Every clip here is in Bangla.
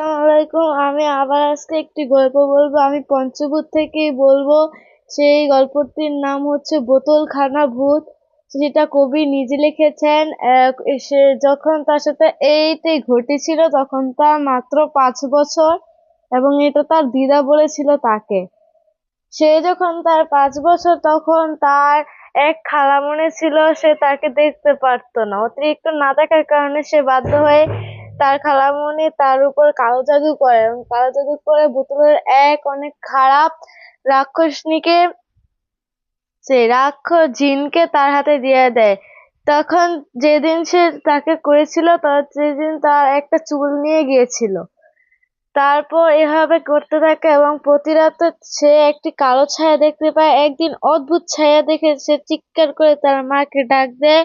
আসসালামাইকুম। আমি আবার আজকে একটি গল্প বলবো। আমি পঞ্চভূত থেকেই বলবো। সেই গল্পটির নাম হচ্ছে বোতলখানা ভূত। যেটা কবি নিজে লিখেছেন। সে যখন তার সাথে এইটাই ঘটেছিল তখন তার মাত্র 5 বছর, এবং এটা তার দিদা বলেছিল তাকে। সে যখন তার 5 বছর তখন তার এক খালামণি ছিল, সে তাকে দেখতে পারতো না। অতিরিক্ত না দেখার কারণে সে বাধ্য হয়ে তার খালামণি তার উপর কালো জাদু করে, এবং কালো জাদু করে বোতলের এক অনেক খারাপ রাক্ষসনীকে, সেই রাক্ষস জিনকে তার হাতে দিয়ে দেয়। তখন যেদিন সে তাকে করেছিল তার সেদিন তার একটা চুল নিয়ে গিয়েছিল। তারপর এভাবে করতে থাকে এবং প্রতি রাতে সে একটি কালো ছায়া দেখতে পায়। একদিন অদ্ভুত ছায়া দেখে সে চিৎকার করে তার মাকে ডাক দেয়,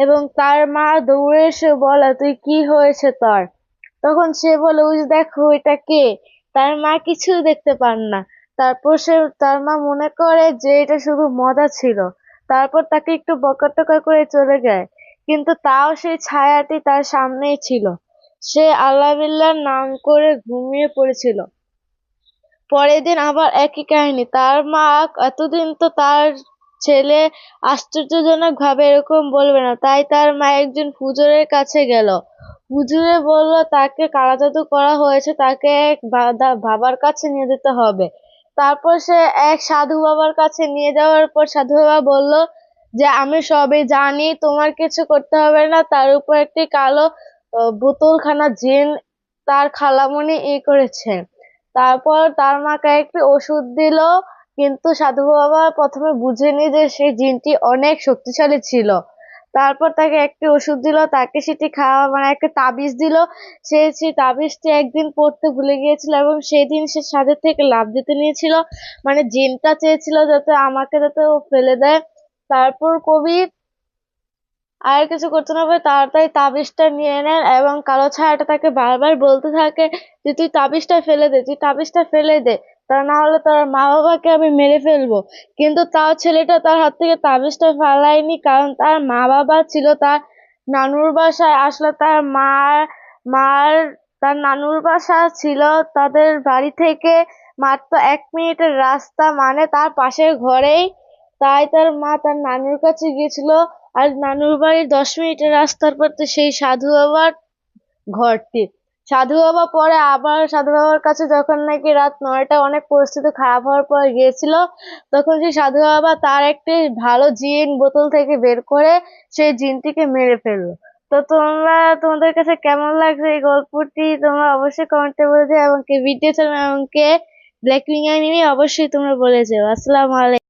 এবং তার মা দৌড়ে এসে বলে, তুই কি হয়েছে তোর? তখন সে বলে, ওই যে দেখো এটা কে। তার মা কিছু দেখতে পান না। তারপর তার মা মনে করে যে এটা শুধু মজা ছিল। তারপর তাকে একটু বকাটকা করে চলে যায়, কিন্তু তাও সেই ছায়াটি তার সামনেই ছিল। সে আল্লাহ বিল্লাহর নাম করে ঘুমিয়ে পড়েছিল। পরের দিন আবার একই কাহিনী। তার মা এতদিন তো তার ছেলে আশ্চর্যজনক ভাবে এরকম বলবে না, তাই তার মা একজন হুজুরের কাছে গেল। হুজুরে বলল তাকে কালা জাদু করা হয়েছে, তাকে এক বাবার কাছে নিয়ে যেতে হবে। তারপর সে এক সাধু বাবার কাছে নিয়ে যাওয়ার পর সাধু বাবা বলল যে আমি সবই জানি, তোমার কিছু করতে হবে না। তার উপর একটি কালো বোতলখানা জিন তার খালামণি করেছে। তারপর তার মা একটি ওষুধ দিল, কিন্তু সাধু বাবা প্রথমে বুঝেনি যে সেই জিনটি অনেক শক্তিশালী ছিল। তারপর তাকে একটি ওষুধ দিল, তাকে সেটি খাওয়া মানে একটা তাবিজ দিল। সে সেই তাবিজটি একদিন পড়তে ভুলে গিয়েছিল, এবং সেই দিন সে ছাদের থেকে লাফ দিতে নিয়েছিল। মানে জিনটা চেয়েছিল যাতে আমাকে যাতে ও ফেলে দেয়। তারপর কবি আর কিছু করতে না পারে তাড়াতাড়ি তাবিজটা নিয়ে নেন, এবং কালো ছায়াটা তাকে বারবার বলতে থাকে যে তুই তাবিজটা ফেলে দে, তুই তাবিজটা ফেলে দে, তা না হলে তোর মা বাবাকে আমি মেরে ফেলবো। কিন্তু তাও ছেলেটা তার হাত থেকে তাবিজটা ফালায়নি, কারণ তার মা বাবা ছিল তার নানুর বাসায়। আসলে মার তার নানুর বাসা ছিল তাদের বাড়ি থেকে মাত্র 1 মিনিটের রাস্তা, মানে তার পাশের ঘরেই। তাই তার মা তার নানুর কাছে গিয়েছিল। আর নানুর বাড়ির 10 মিনিটের রাস্তার পর তো সেই সাধু বাবার ঘরটি। সাধু বাবা পরে আবার সাধু বাবার কাছে যখন নাকি রাত 9টা অনেক পরিস্থিতি খারাপ হওয়ার পর গিয়েছিল, তখন সেই সাধু বাবা তার একটি ভালো জিন বোতল থেকে বের করে সেই জিনটিকে মেরে ফেললো। তো তোমাদের কাছে কেমন লাগছে এই গল্পটি তোমরা অবশ্যই কমেন্টে বলে যাও, এবং কে ভিডিও চ্যানেল এবং কে ব্ল্যাক উইং অ্যানিমে অবশ্যই তোমরা বলে যাও। আসসালামু আলাইকুম।